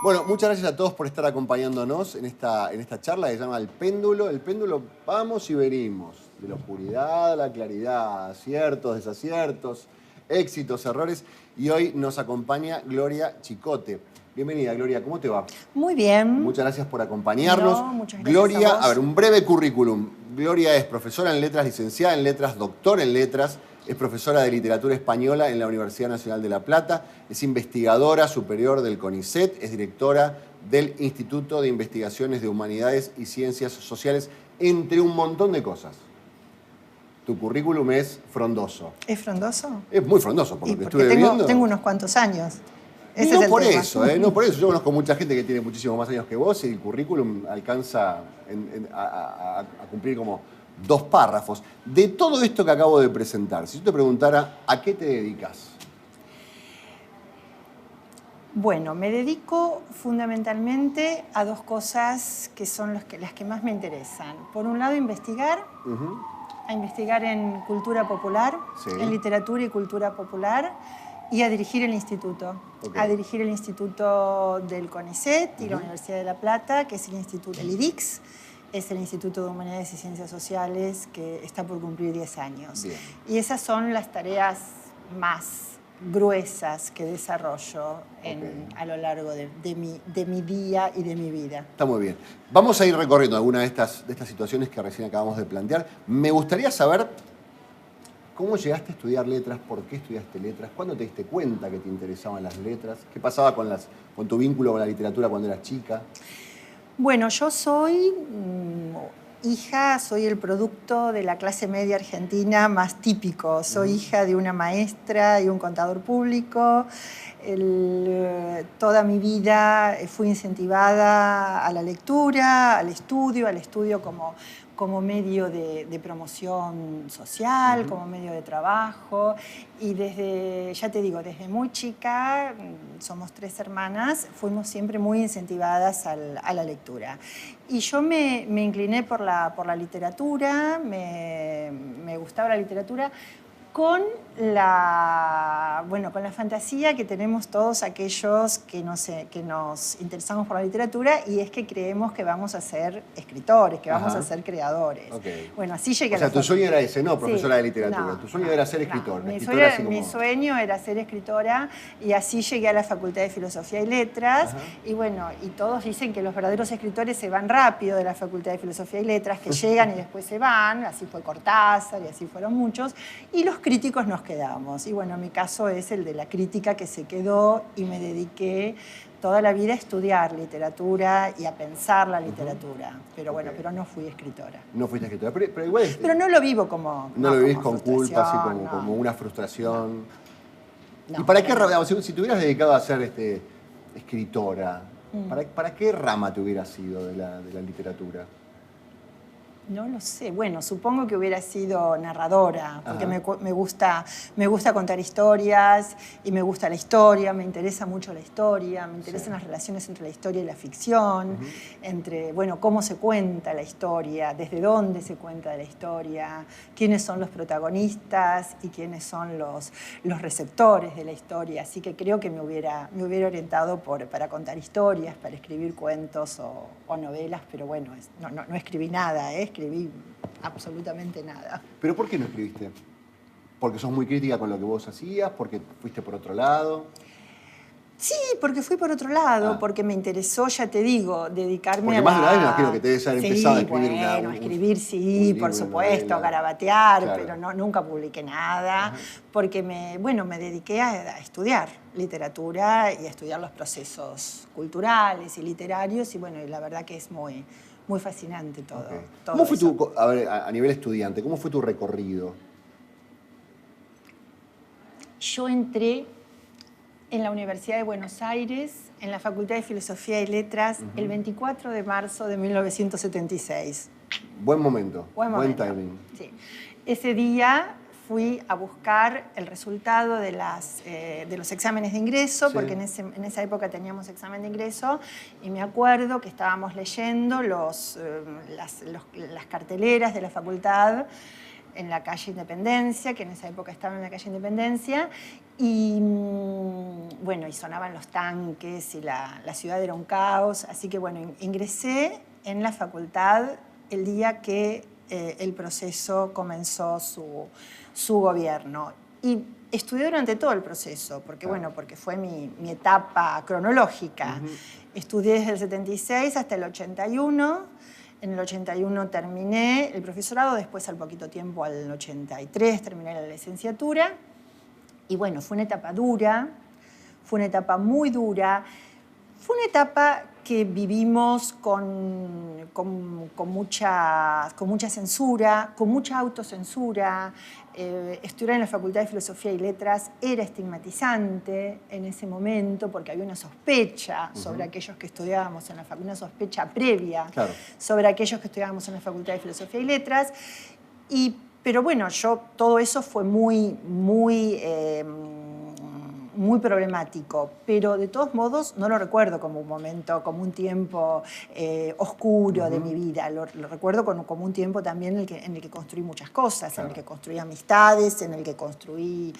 Bueno, muchas gracias a todos por estar acompañándonos en esta charla que se llama El Péndulo. El péndulo, vamos y venimos, de la oscuridad a la claridad, aciertos, desaciertos, éxitos, errores. Y hoy nos acompaña Gloria Chicote. Bienvenida, Gloria, ¿cómo te va? Muy bien. Muchas gracias por acompañarnos. No, muchas gracias Gloria, a vos. a ver, un breve currículum. Gloria es profesora en letras, licenciada en letras, doctora en letras, es profesora de literatura española en la Universidad Nacional de La Plata, es investigadora superior del CONICET, es directora del Instituto de Investigaciones de Humanidades y Ciencias Sociales, entre un montón de cosas. Tu currículum es frondoso. ¿Es frondoso? Es muy frondoso, por lo que estuve tengo, viendo. tengo unos cuantos años. Ese No es el por tema. eso, no por eso. Yo conozco mucha gente que tiene muchísimos más años que vos y el currículum alcanza a cumplir como 2 párrafos. De todo esto que acabo de presentar, si yo te preguntara ¿a qué te dedicas? Bueno, me dedico fundamentalmente a 2 cosas que son las que más me interesan. Por un lado, investigar, a investigar en cultura popular, Sí. en literatura y cultura popular, y a dirigir el instituto. Ok. A dirigir el instituto del CONICET y la Universidad de La Plata, que es el instituto, el IDICS, es el Instituto de Humanidades y Ciencias Sociales, que está por cumplir 10 años. Bien. Y esas son las tareas más gruesas que desarrollo a lo largo de mi día y de mi vida. Está muy bien. Vamos a ir recorriendo algunas de estas situaciones que recién acabamos de plantear. Me gustaría saber cómo llegaste a estudiar letras, por qué estudiaste letras, cuándo te diste cuenta que te interesaban las letras, qué pasaba con tu vínculo con la literatura cuando eras chica. Bueno, yo soy hija, soy el producto de la clase media argentina más típico. Soy hija de una maestra y un contador público. Toda mi vida fui incentivada a la lectura, al estudio como medio de promoción social, como medio de trabajo. Y ya te digo, desde muy chica, somos 3 hermanas, fuimos siempre muy incentivadas a la lectura. Y yo me incliné por la literatura, me gustaba la literatura, con la fantasía que tenemos todos aquellos que nos interesamos por la literatura, y es que creemos que vamos a ser escritores, que vamos a ser creadores. Okay. Bueno, así llegué o sea, a la tu sueño era ese, no profesora Sí, de literatura. no, Tu sueño era ser escritor. No. Mi sueño era ser escritora, y así llegué a la Facultad de Filosofía y Letras. Y bueno, y todos dicen que los verdaderos escritores se van rápido de la Facultad de Filosofía y Letras, que llegan y después se van. Así fue Cortázar y así fueron muchos. Y los críticos nos quedamos. Y bueno, mi caso es el de la crítica, que se quedó, y me dediqué toda la vida a estudiar literatura y a pensar la literatura. Pero bueno, pero no fui escritora. No fuiste escritora, pero igual... Pero no lo vivo como... No lo vivís con culpa, así no. como una frustración. No, ¿Y para qué no. rama, si te hubieras dedicado a ser escritora, ¿para qué rama te hubieras sido de la literatura? No lo sé. Bueno, supongo que hubiera sido narradora, porque me gusta contar historias, y me gusta la historia, me interesa mucho la historia, me interesan las relaciones entre la historia y la ficción, entre, bueno, cómo se cuenta la historia, desde dónde se cuenta la historia, quiénes son los protagonistas y quiénes son los receptores de la historia. Así que creo que me hubiera orientado para contar historias, para escribir cuentos o novelas, pero bueno, no escribí nada, escribí absolutamente nada. ¿Pero por qué no escribiste? ¿Porque sos muy crítica con lo que vos hacías? ¿Porque fuiste por otro lado? Sí, porque fui por otro lado, porque me interesó, ya te digo, dedicarme porque a más de una vez me imagino que te debes haber empezado a escribir escribir sí, un libro, por supuesto, novela. garabatear, Claro. pero nunca publiqué nada, porque me dediqué a estudiar literatura y a estudiar los procesos culturales y literarios, y bueno, y la verdad que es muy fascinante todo. Okay. todo ¿Cómo fue eso. a nivel estudiante, cómo fue tu recorrido? Yo entré en la Universidad de Buenos Aires, en la Facultad de Filosofía y Letras, el 24 de marzo de 1976. Buen momento, buen Momento. timing. Sí. Ese día fui a buscar el resultado de los exámenes de ingreso, porque en esa época teníamos examen de ingreso, y me acuerdo que estábamos leyendo las carteleras de la facultad en la calle Independencia, que en esa época estaba en la calle Independencia, y bueno, y sonaban los tanques y la ciudad era un caos. Así que, bueno, ingresé en la facultad el día que el proceso comenzó su gobierno. Y estudié durante todo el proceso, porque, bueno, porque fue mi etapa cronológica. Estudié desde el 76 hasta el 81. En el 81 terminé el profesorado, después al poquito tiempo, al 83, terminé la licenciatura. Y bueno, fue una etapa dura, fue una etapa muy dura, fue una etapa que vivimos con mucha censura, con mucha autocensura. Estudiar en la Facultad de Filosofía y Letras era estigmatizante en ese momento porque había una sospecha sobre aquellos que estudiábamos en la facultad, una sospecha previa sobre aquellos que estudiábamos en la Facultad de Filosofía y Letras. Pero bueno, todo eso fue muy problemático, pero de todos modos no lo recuerdo como un momento, como un tiempo oscuro de mi vida. Lo recuerdo como un tiempo también en el que construí muchas cosas, en el que construí amistades, en el que construí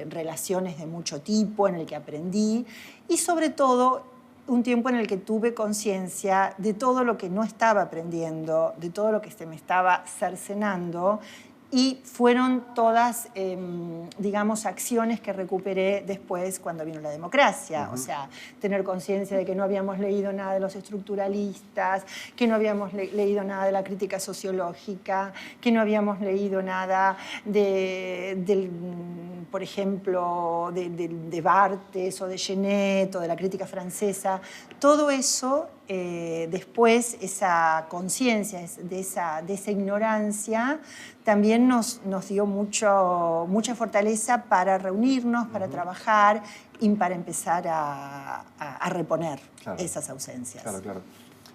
relaciones de mucho tipo, en el que aprendí y sobre todo un tiempo en el que tuve conciencia de todo lo que no estaba aprendiendo, de todo lo que se me estaba cercenando. Y fueron todas, digamos, acciones que recuperé después cuando vino la democracia. O sea, tener conciencia de que no habíamos leído nada de los estructuralistas, que no habíamos leído nada de la crítica sociológica, que no habíamos leído nada por ejemplo, de Barthes o de Genet o de la crítica francesa. Todo eso, después, esa conciencia de esa ignorancia, también nos dio mucha fortaleza para reunirnos, para trabajar y para empezar a reponer esas ausencias. Claro.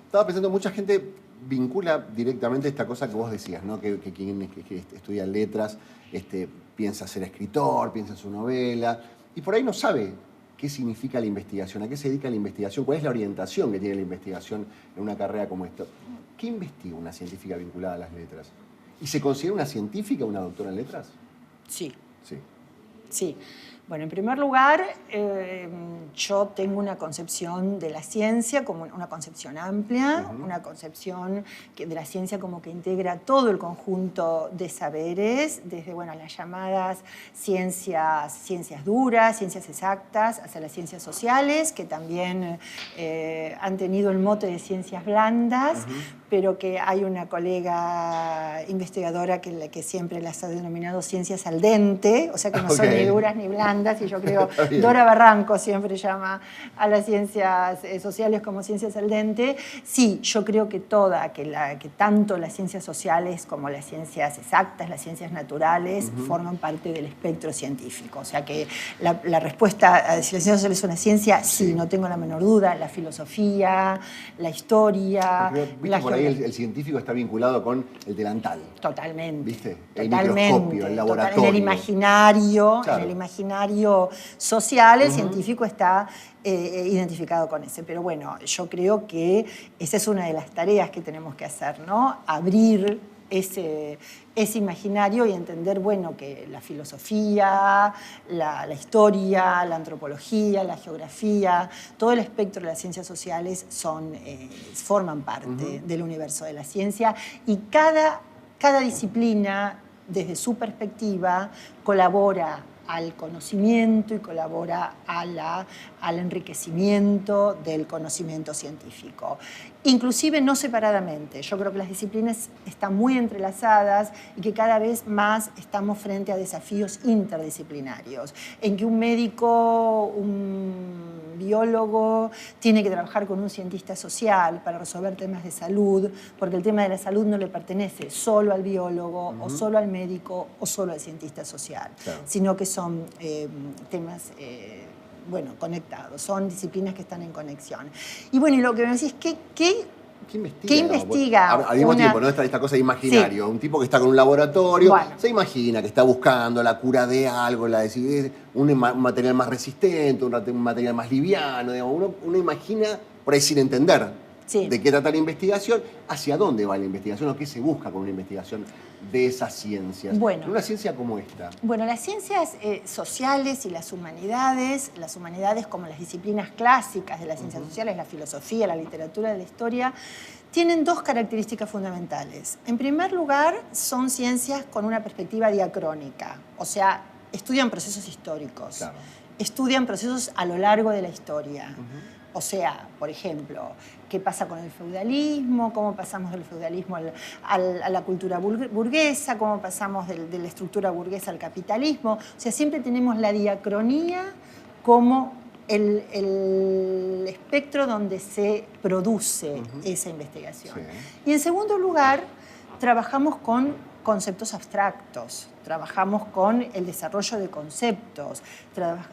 Estaba pensando, mucha gente vincula directamente esta cosa que vos decías, ¿no? Que quien estudia letras piensa ser escritor, piensa en su novela, y por ahí no sabe qué significa la investigación, a qué se dedica la investigación, cuál es la orientación que tiene la investigación en una carrera como esta. ¿Qué investiga una científica vinculada a las letras? ¿Y se considera una científica una doctora en letras? Sí. Bueno, en primer lugar, yo tengo una concepción de la ciencia como una concepción amplia, una concepción de la ciencia como que integra todo el conjunto de saberes, desde las llamadas ciencias duras, ciencias exactas, hasta las ciencias sociales, que también han tenido el mote de ciencias blandas, pero que hay una colega investigadora que siempre las ha denominado ciencias al dente, o sea que no son ni duras ni blandas, y yo creo Dora Barranco siempre llama a las ciencias sociales como ciencias al dente. Sí, yo creo que que tanto las ciencias sociales como las ciencias exactas, las ciencias naturales, forman parte del espectro científico. O sea que la respuesta a si la ciencia social es una ciencia, sí, no tengo la menor duda. La filosofía, la historia, la por ahí el científico está vinculado con el delantal. Totalmente. ¿Viste? El microscopio, el laboratorio. En el imaginario social, el científico está identificado con ese. Pero bueno, yo creo que esa es una de las tareas que tenemos que hacer, ¿no? Abrir ese imaginario y entender, que la filosofía, la historia, la antropología, la geografía, todo el espectro de las ciencias sociales forman parte del universo de la ciencia y cada disciplina, desde su perspectiva, colabora al conocimiento y colabora al enriquecimiento del conocimiento científico. Inclusive no separadamente. Yo creo que las disciplinas están muy entrelazadas y que cada vez más estamos frente a desafíos interdisciplinarios, en que un médico, un biólogo, tiene que trabajar con un cientista social para resolver temas de salud, porque el tema de la salud no le pertenece solo al biólogo o solo al médico o solo al cientista social, sino que son temas conectados, son disciplinas que están en conexión. Y y lo que me decís, ¿qué investiga? Al mismo tiempo, ¿no? Esta cosa de imaginario. Un tipo que está con un laboratorio, se imagina que está buscando la cura de algo, un material más resistente, un material más liviano. Digamos. Uno imagina por ahí sin entender Sí. de qué trata la investigación, hacia dónde va la investigación o qué se busca con una investigación de esas ciencias. Bueno. En una ciencia como esta. Bueno, las ciencias sociales y las humanidades como las disciplinas clásicas de las ciencias sociales, la filosofía, la literatura, la historia, tienen dos características fundamentales. En primer lugar, son ciencias con una perspectiva diacrónica, o sea, estudian procesos históricos, Claro. estudian procesos a lo largo de la historia. O sea, por ejemplo, qué pasa con el feudalismo, cómo pasamos del feudalismo a la cultura burguesa, cómo pasamos de la estructura burguesa al capitalismo. O sea, siempre tenemos la diacronía como el espectro donde se produce esa investigación. Sí. Y en segundo lugar, trabajamos con conceptos abstractos, trabajamos con el desarrollo de conceptos,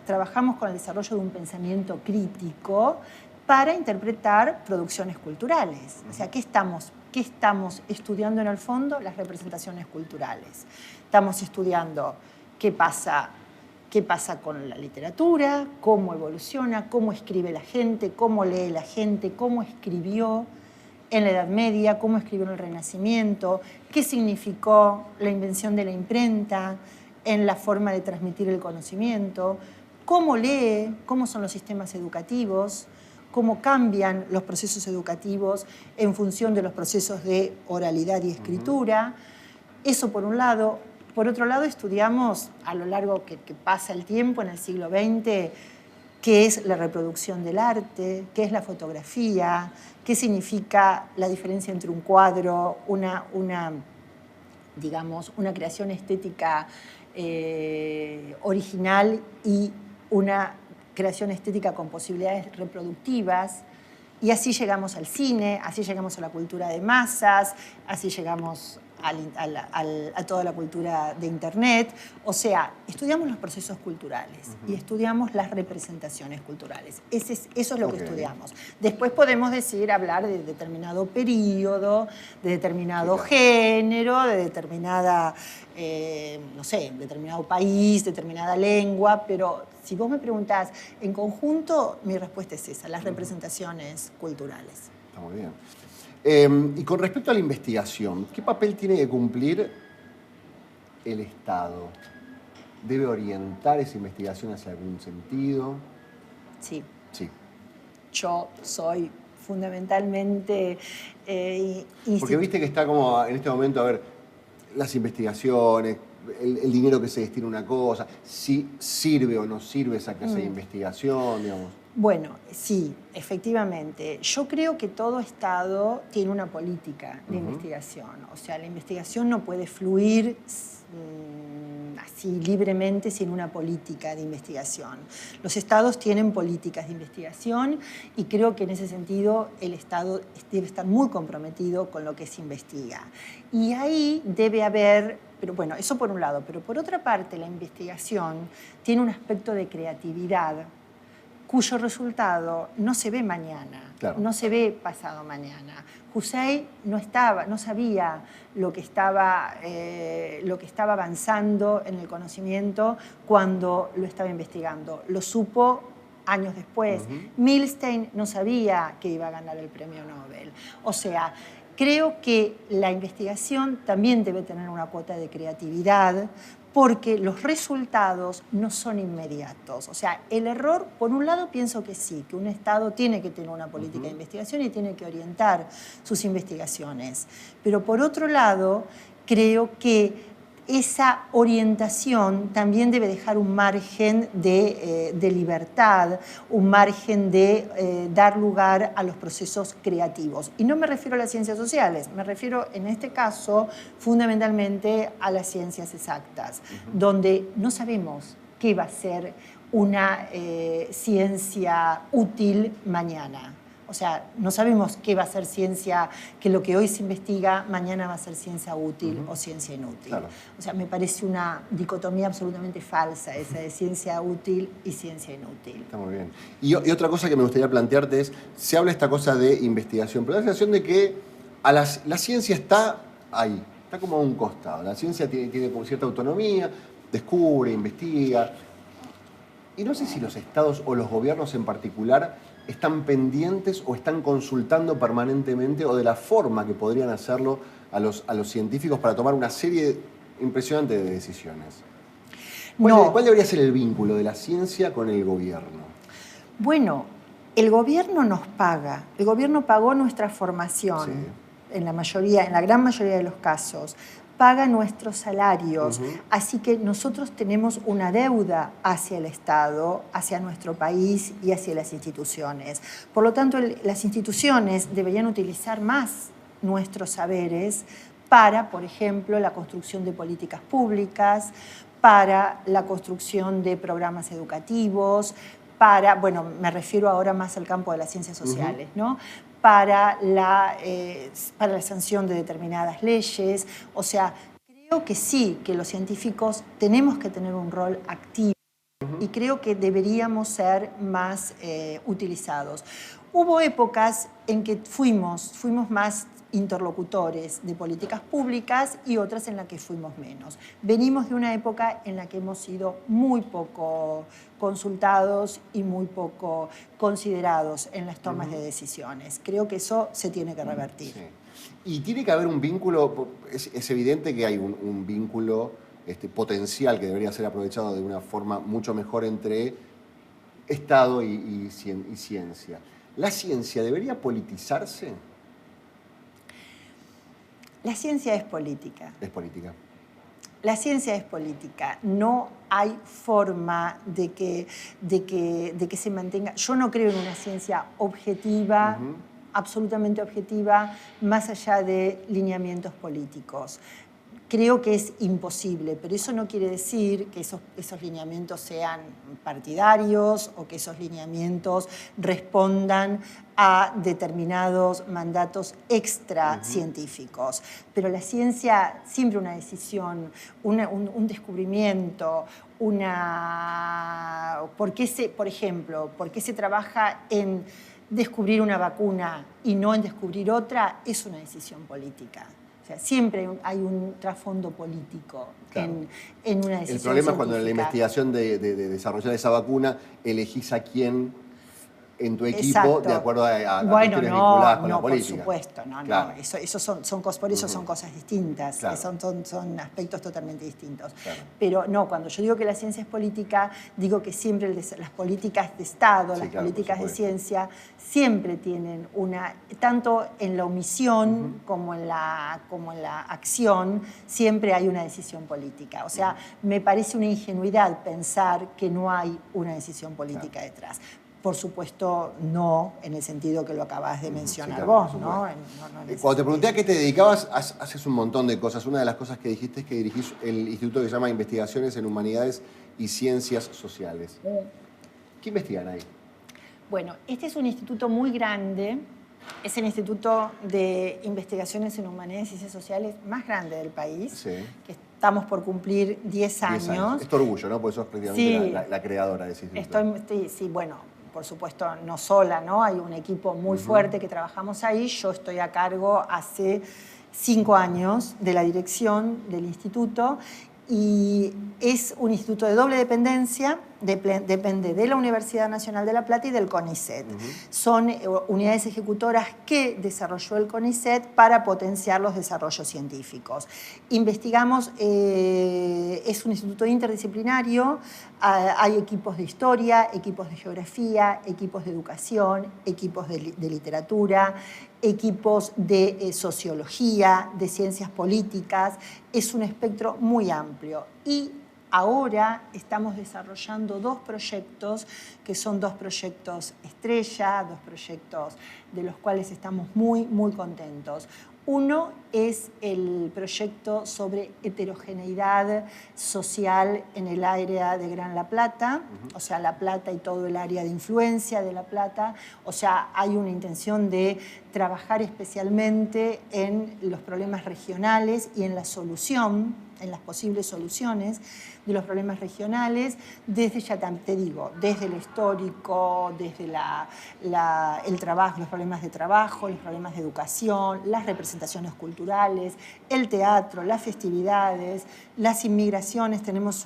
trabajamos con el desarrollo de un pensamiento crítico para interpretar producciones culturales. O sea, ¿qué estamos estudiando en el fondo? Las representaciones culturales. Estamos estudiando qué pasa con la literatura, cómo evoluciona, cómo escribe la gente, cómo lee la gente, cómo escribió en la Edad Media, cómo escribió en el Renacimiento, qué significó la invención de la imprenta en la forma de transmitir el conocimiento, cómo lee, cómo son los sistemas educativos, cómo cambian los procesos educativos en función de los procesos de oralidad y escritura. Eso por un lado. Por otro lado, estudiamos a lo largo que pasa el tiempo en el siglo XX qué es la reproducción del arte, qué es la fotografía, qué significa la diferencia entre un cuadro, una creación estética original y una creación estética con posibilidades reproductivas. Y así llegamos al cine, así llegamos a la cultura de masas, así llegamos a toda la cultura de Internet. O sea, estudiamos los procesos culturales y estudiamos las representaciones culturales. Eso es lo que estudiamos. Después podemos hablar de determinado periodo, de determinado género, de determinada, determinado país, determinada lengua, pero si vos me preguntás, en conjunto, mi respuesta es esa, las representaciones culturales. Está muy bien. Y con respecto a la investigación, ¿qué papel tiene que cumplir el Estado? ¿Debe orientar esa investigación hacia algún sentido? Sí. Sí. Yo soy fundamentalmente... Porque viste que está como en este momento, a ver, las investigaciones, el dinero que se destina a una cosa, si sirve o no sirve esa clase de investigación, digamos. Bueno, sí, efectivamente. Yo creo que todo Estado tiene una política de investigación. O sea, la investigación no puede fluir así libremente sin una política de investigación. Los Estados tienen políticas de investigación y creo que en ese sentido el Estado debe estar muy comprometido con lo que se investiga. Y ahí debe haber... Pero bueno, eso por un lado. Pero por otra parte, la investigación tiene un aspecto de creatividad cuyo resultado no se ve mañana, no se ve pasado mañana. Husserl no sabía lo que estaba avanzando en el conocimiento cuando lo estaba investigando. Lo supo años después. Milstein no sabía que iba a ganar el premio Nobel. O sea, creo que la investigación también debe tener una cuota de creatividad porque los resultados no son inmediatos. O sea, el error, por un lado, pienso que sí, que un Estado tiene que tener una política de investigación y tiene que orientar sus investigaciones. Pero por otro lado, creo que esa orientación también debe dejar un margen de libertad, un margen de dar lugar a los procesos creativos. Y no me refiero a las ciencias sociales, me refiero en este caso fundamentalmente a las ciencias exactas, donde no sabemos qué va a ser una ciencia útil mañana. O sea, no sabemos qué va a ser ciencia, que lo que hoy se investiga mañana va a ser ciencia útil o ciencia inútil. Claro. O sea, me parece una dicotomía absolutamente falsa esa de ciencia útil y ciencia inútil. Está muy bien. Y otra cosa que me gustaría plantearte es, se habla esta cosa de investigación, pero da la sensación de que la ciencia está ahí, está como a un costado. La ciencia tiene como cierta autonomía, descubre, investiga. Y no sé si los estados o los gobiernos en particular están pendientes o están consultando permanentemente o de la forma que podrían hacerlo a los científicos para tomar una serie impresionante de decisiones. ¿Cuál debería ser el vínculo de la ciencia con el gobierno? Bueno, el gobierno nos paga. El gobierno pagó nuestra formación, Sí. en la gran mayoría de los casos. Paga nuestros salarios. Así que nosotros tenemos una deuda hacia el Estado, hacia nuestro país y hacia las instituciones. Por lo tanto, las instituciones deberían utilizar más nuestros saberes para, por ejemplo, la construcción de políticas públicas, para la construcción de programas educativos, bueno, me refiero ahora más al campo de las ciencias sociales, ¿no? Para la sanción de determinadas leyes. O sea, creo que sí, que los científicos tenemos que tener un rol activo y creo que deberíamos ser más utilizados. Hubo épocas en que fuimos más interlocutores de políticas públicas y otras en las que fuimos menos. Venimos de una época en la que hemos sido muy poco consultados y muy poco considerados en las tomas de decisiones. Creo que eso se tiene que revertir. Sí. Y tiene que haber un vínculo, es evidente que hay un vínculo potencial que debería ser aprovechado de una forma mucho mejor entre Estado y ciencia. ¿La ciencia debería politizarse? La ciencia es política. Es política. La ciencia es política. No hay forma de que se mantenga. Yo no creo en una ciencia objetiva, absolutamente objetiva, más allá de lineamientos políticos. Creo que es imposible, pero eso no quiere decir que esos lineamientos sean partidarios o que esos lineamientos respondan a determinados mandatos extra científicos. Pero la ciencia, siempre una decisión, un descubrimiento, por ejemplo, ¿por qué se trabaja en descubrir una vacuna y no en descubrir otra? Es una decisión política. O sea, siempre hay un trasfondo político en una decisión. El problema es cuando en la científica. investigación de desarrollar esa vacuna elegís a quién en tu equipo. Exacto. De acuerdo a bueno, cuestiones vinculadas con la por política. supuesto, Claro. eso son cosas, por eso son cosas distintas, Claro. son aspectos totalmente distintos. Claro. Pero no, cuando yo digo que la ciencia es política, digo que siempre las políticas de Estado, Sí, las claro, políticas de por supuesto. ciencia, siempre tienen tanto en la omisión como en la acción, siempre hay una decisión política. O sea, me parece una ingenuidad pensar que no hay una decisión política detrás. Por supuesto, no en el sentido que lo acabas de mencionar vos, ¿no? Cuando te pregunté a qué te dedicabas, haces un montón de cosas. Una de las cosas que dijiste es que dirigís el instituto que se llama Investigaciones en Humanidades y Ciencias Sociales. ¿Qué investigan ahí? Bueno, este es un instituto muy grande. Es el Instituto de Investigaciones en Humanidades y Ciencias Sociales más grande del país. Sí. Que estamos por cumplir 10 años. Es tu orgullo, ¿no? Porque sos prácticamente la creadora de ese instituto. Sí, bueno, por supuesto, no sola, ¿no? Hay un equipo muy fuerte que trabajamos ahí. Yo estoy a cargo hace 5 años de la dirección del instituto y es un instituto de doble dependencia, depende de la Universidad Nacional de La Plata y del CONICET. Son unidades ejecutoras que desarrolló el CONICET para potenciar los desarrollos científicos. Investigamos, es un instituto interdisciplinario, hay equipos de historia, equipos de geografía, equipos de educación, equipos de literatura, equipos de sociología, de ciencias políticas. Es un espectro muy amplio. Y ahora estamos desarrollando 2 proyectos, que son 2 proyectos estrella, 2 proyectos de los cuales estamos muy, muy contentos. Uno es el proyecto sobre heterogeneidad social en el área de Gran La Plata, o sea, La Plata y todo el área de influencia de La Plata. O sea, hay una intención de trabajar especialmente en los problemas regionales y en la solución, en las posibles soluciones de los problemas regionales, desde, ya te digo, desde lo histórico, desde el trabajo, los problemas de trabajo, los problemas de educación, las representaciones culturales, el teatro, las festividades, las inmigraciones. Tenemos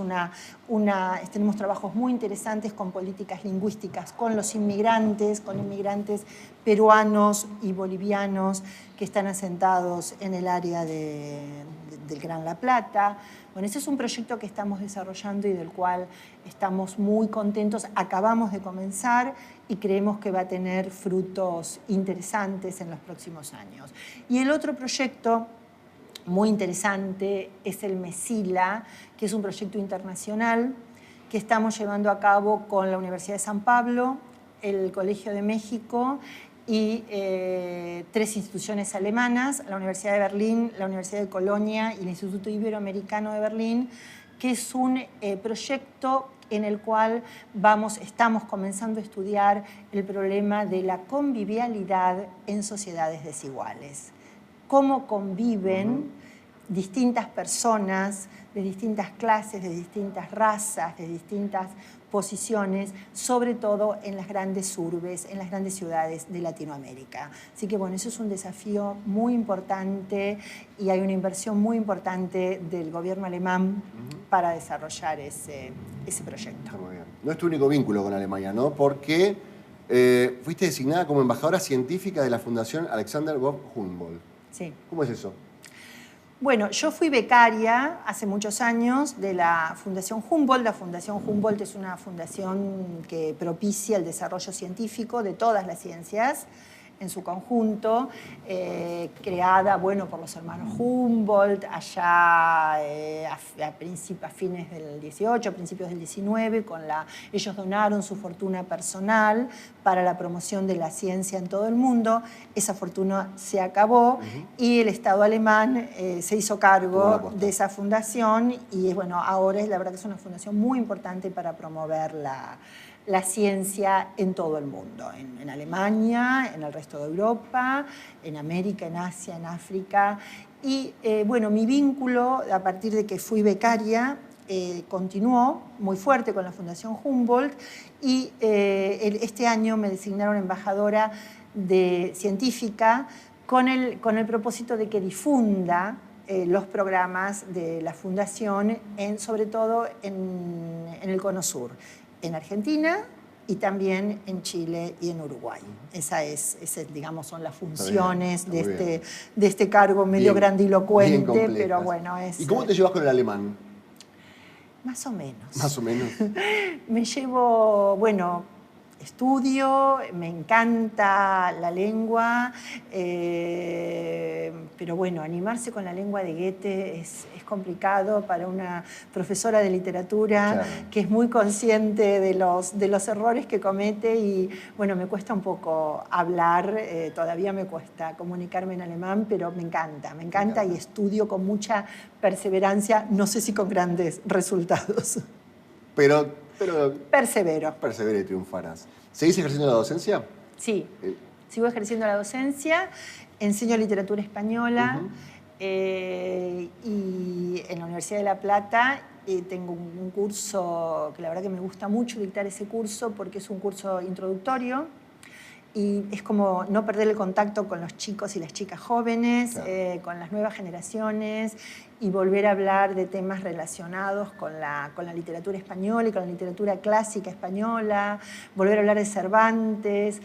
trabajos muy interesantes con políticas lingüísticas, con los inmigrantes, con inmigrantes peruanos y bolivianos que están asentados en el área del Gran La Plata. Bueno, ese es un proyecto que estamos desarrollando y del cual estamos muy contentos. Acabamos de comenzar y creemos que va a tener frutos interesantes en los próximos años. Y el otro proyecto muy interesante es el MESILA, que es un proyecto internacional que estamos llevando a cabo con la Universidad de San Pablo, el Colegio de México y 3 instituciones alemanas, la Universidad de Berlín, la Universidad de Colonia y el Instituto Iberoamericano de Berlín, que es un proyecto en el cual estamos comenzando a estudiar el problema de la convivialidad en sociedades desiguales. Cómo conviven distintas personas de distintas clases, de distintas razas, de distintas posiciones, sobre todo en las grandes urbes, en las grandes ciudades de Latinoamérica. Así que bueno, eso es un desafío muy importante y hay una inversión muy importante del gobierno alemán para desarrollar ese proyecto. Muy bien. No es tu único vínculo con Alemania, ¿no? Porque fuiste designada como embajadora científica de la Fundación Alexander von Humboldt. Sí. ¿Cómo es eso? Bueno, yo fui becaria hace muchos años de la Fundación Humboldt. La Fundación Humboldt es una fundación que propicia el desarrollo científico de todas las ciencias en su conjunto, creada por los hermanos Humboldt allá a fines del 18, a principios del 19, ellos donaron su fortuna personal para la promoción de la ciencia en todo el mundo. Esa fortuna se acabó y el Estado alemán se hizo cargo de esa fundación y ahora la verdad que es una fundación muy importante para promover la ciencia en todo el mundo, en Alemania, en el resto de Europa, en América, en Asia, en África. Y mi vínculo, a partir de que fui becaria, continuó muy fuerte con la Fundación Humboldt y este año me designaron embajadora científica con el propósito de que difunda los programas de la Fundación, sobre todo en el Cono Sur, en Argentina y también en Chile y en Uruguay. Esas son las funciones de este cargo medio grandilocuente, pero bueno. ¿Y cómo te llevas con el alemán? Más o menos. Más o menos. Me llevo, estudio, me encanta la lengua, pero animarse con la lengua de Goethe es complicado para una profesora de literatura, claro, que es muy consciente de los errores que comete y me cuesta un poco hablar, todavía me cuesta comunicarme en alemán, pero me encanta y estudio con mucha perseverancia, no sé si con grandes resultados. Pero persevero. Persevera y triunfarás. ¿Seguís ejerciendo la docencia? Sí, sigo ejerciendo la docencia, enseño literatura española y en la Universidad de La Plata tengo un curso que la verdad que me gusta mucho dictar ese curso porque es un curso introductorio y es como no perder el contacto con los chicos y las chicas jóvenes, claro, con las nuevas generaciones y volver a hablar de temas relacionados con la literatura española y con la literatura clásica española, volver a hablar de Cervantes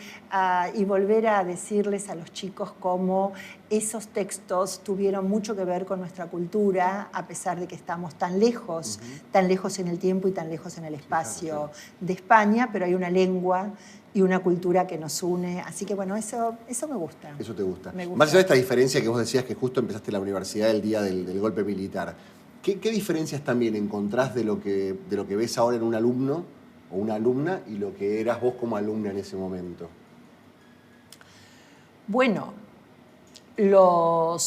y volver a decirles a los chicos cómo esos textos tuvieron mucho que ver con nuestra cultura, a pesar de que estamos tan lejos en el tiempo y tan lejos en el espacio de España, pero hay una lengua y una cultura que nos une. Así que eso me gusta. Eso te gusta. Me gusta. Más allá de esta diferencia que vos decías que justo empezaste la universidad el día del golpe militar, ¿qué diferencias también encontrás de lo que ves ahora en un alumno o una alumna y lo que eras vos como alumna en ese momento? Bueno, yo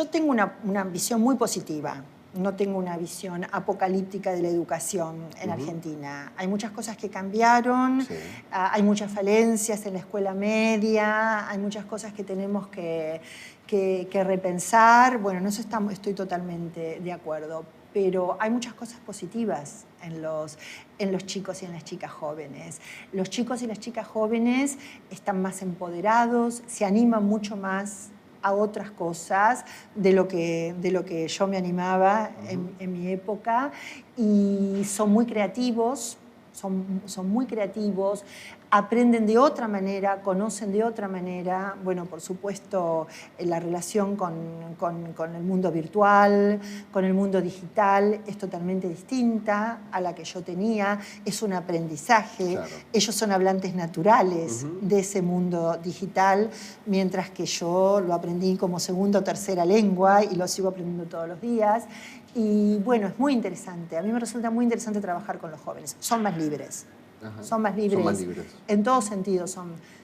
tengo una visión muy positiva. No tengo una visión apocalíptica de la educación en Argentina. Hay muchas cosas que cambiaron, hay muchas falencias en la escuela media, hay muchas cosas que tenemos que repensar. En eso estoy totalmente de acuerdo. pero hay muchas cosas positivas en los chicos y en las chicas jóvenes. Los chicos y las chicas jóvenes están más empoderados, se animan mucho más a otras cosas de lo que yo me animaba en mi época, y son muy creativos, son muy creativos, aprenden de otra manera, conocen de otra manera. Bueno, por supuesto, la relación con el mundo virtual, con el mundo digital, es totalmente distinta a la que yo tenía. Es un aprendizaje. Claro. Ellos son hablantes naturales de ese mundo digital, mientras que yo lo aprendí como segunda o tercera lengua y lo sigo aprendiendo todos los días. Y bueno, es muy interesante. A mí me resulta muy interesante trabajar con los jóvenes. Son más libres. Ajá. Son más libres. En todos sentidos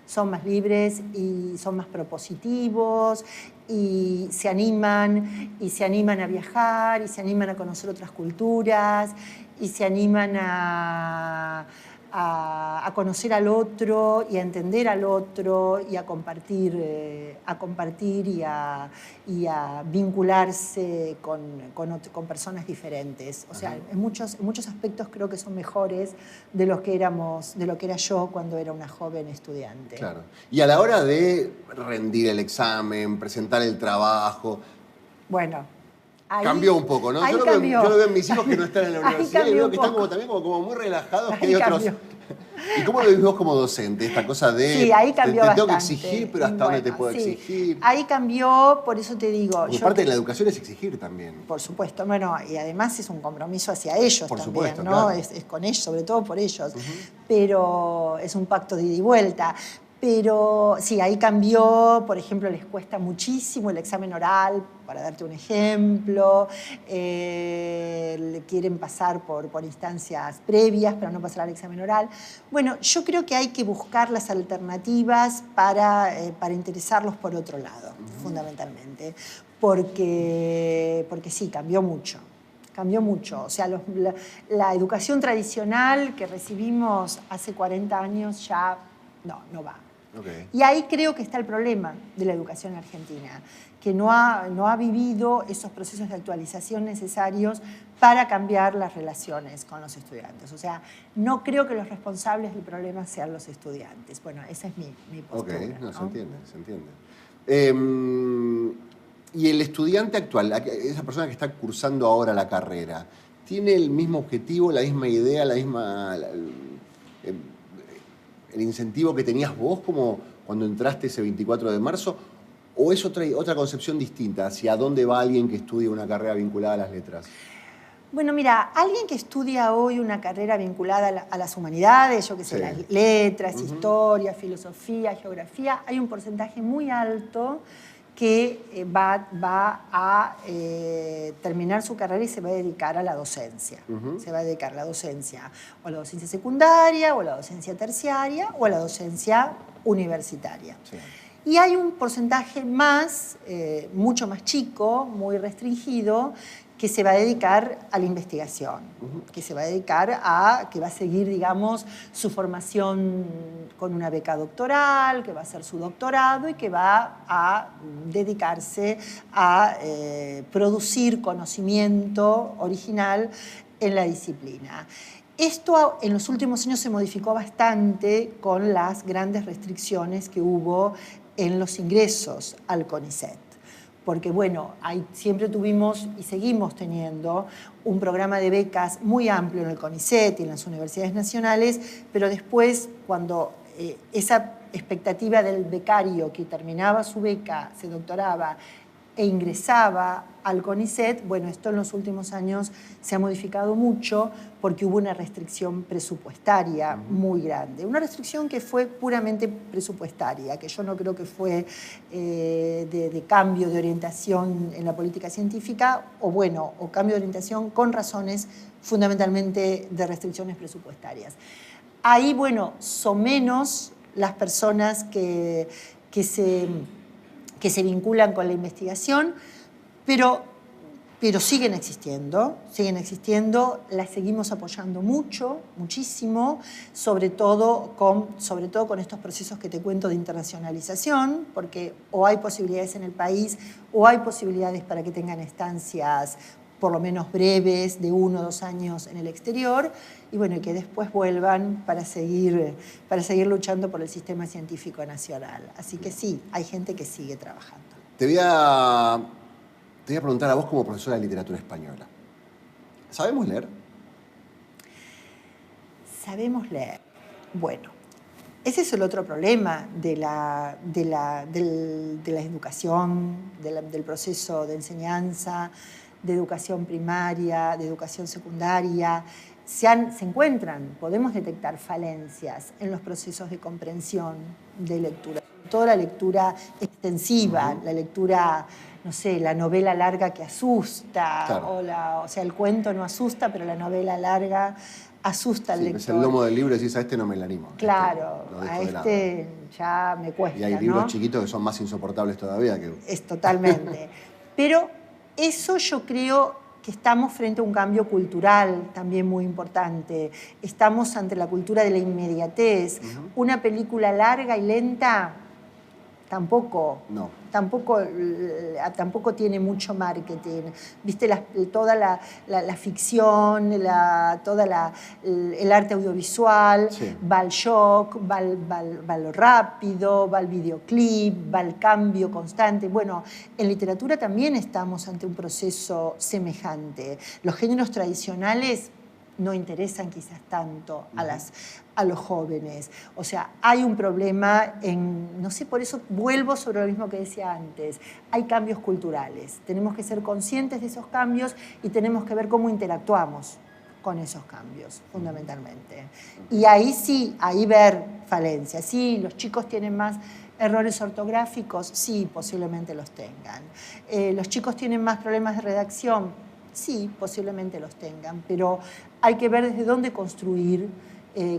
son más libres y son más propositivos y se animan a viajar y se animan a conocer otras culturas y se animan a conocer al otro y a entender al otro y a compartir y a vincularse con personas diferentes. O sea, en muchos aspectos creo que son mejores de lo que era yo cuando era una joven estudiante. Claro. Y a la hora de rendir el examen, presentar el trabajo... Bueno... Ahí, cambió un poco, ¿no? Yo lo veo en mis hijos que no están en la universidad y veo que están también como muy relajados, que hay otros... ¿Y cómo lo vivís vos como docente? Esta cosa de... Sí, ahí cambió te tengo que exigir, pero ¿hasta dónde te puedo exigir? Ahí cambió, por eso te digo... Porque parte de la educación es exigir también. Por supuesto, bueno, y además es un compromiso hacia ellos por también, supuesto, ¿no? Claro. Es con ellos, sobre todo por ellos. Pero es un pacto de ida y vuelta. Pero sí, ahí cambió, por ejemplo, les cuesta muchísimo el examen oral, para darte un ejemplo, le quieren pasar por instancias previas para no pasar al examen oral. Bueno, yo creo que hay que buscar las alternativas para interesarlos por otro lado, fundamentalmente, porque sí, cambió mucho. Cambió mucho. O sea, la educación tradicional que recibimos hace 40 años ya no va. Okay. Y ahí creo que está el problema de la educación argentina, que no ha vivido esos procesos de actualización necesarios para cambiar las relaciones con los estudiantes. O sea, no creo que los responsables del problema sean los estudiantes. Bueno, esa es mi postura. Ok, ¿no? Se entiende. Y el estudiante actual, esa persona que está cursando ahora la carrera, ¿tiene el mismo objetivo, la misma idea, el incentivo que tenías vos como cuando entraste ese 24 de marzo? ¿O es otra concepción distinta hacia dónde va alguien que estudia una carrera vinculada a las letras? Bueno, mira, alguien que estudia hoy una carrera vinculada a las humanidades, yo qué sé, las letras, historia, filosofía, geografía, hay un porcentaje muy alto que va a terminar su carrera y se va a dedicar a la docencia. Se va a dedicar a la docencia, o a la docencia secundaria, o a la docencia terciaria, o a la docencia universitaria. Sí. Y hay un porcentaje mucho más chico, muy restringido, que se va a dedicar a la investigación, que se va a dedicar que va a seguir, digamos, su formación con una beca doctoral, que va a hacer su doctorado y que va a dedicarse a producir conocimiento original en la disciplina. Esto en los últimos años se modificó bastante con las grandes restricciones que hubo en los ingresos al CONICET. Porque, bueno, siempre tuvimos y seguimos teniendo un programa de becas muy amplio en el CONICET y en las universidades nacionales, pero después, cuando esa expectativa del becario que terminaba su beca, se doctoraba e ingresaba al CONICET, bueno, esto en los últimos años se ha modificado mucho porque hubo una restricción presupuestaria muy grande. Una restricción que fue puramente presupuestaria, que yo no creo que fue de cambio de orientación en la política científica, o cambio de orientación con razones fundamentalmente de restricciones presupuestarias. Ahí, bueno, son menos las personas que se vinculan con la investigación, pero siguen existiendo, las seguimos apoyando muchísimo, sobre todo con estos procesos que te cuento de internacionalización, porque o hay posibilidades en el país o hay posibilidades para que tengan estancias por lo menos breves, de 1 o 2 años en el exterior, y bueno, que después vuelvan para seguir luchando por el sistema científico nacional. Así que sí, hay gente que sigue trabajando. Te voy a preguntar a vos como profesora de literatura española. ¿Sabemos leer? Sabemos leer. Bueno, ese es el otro problema de la educación, del proceso de enseñanza, de educación primaria, de educación secundaria. Se encuentran, podemos detectar falencias en los procesos de comprensión de lectura. Toda la lectura extensiva, la lectura, no sé, la novela larga que asusta, claro. O sea, el cuento no asusta, pero la novela larga asusta al lector. Es el lomo del libro y decís, a este no me la animo. Claro, a este ya me cuesta, y hay libros chiquitos que son más insoportables todavía. Es totalmente. Pero eso yo creo que estamos frente a un cambio cultural también muy importante. Estamos ante la cultura de la inmediatez. Una película larga y lenta tampoco tiene mucho marketing. Viste, toda la ficción, el arte audiovisual, sí. Va al shock, va lo rápido, va al videoclip, va al cambio constante. Bueno, en literatura también estamos ante un proceso semejante. Los géneros tradicionales no interesan quizás tanto a los jóvenes. O sea, hay un problema no sé, por eso vuelvo sobre lo mismo que decía antes. Hay cambios culturales. Tenemos que ser conscientes de esos cambios y tenemos que ver cómo interactuamos con esos cambios, fundamentalmente. Y ahí sí, ahí ver falencias. Sí, los chicos tienen más errores ortográficos, sí, posiblemente los tengan. Los chicos tienen más problemas de redacción, sí, posiblemente los tengan, pero hay que ver desde dónde construir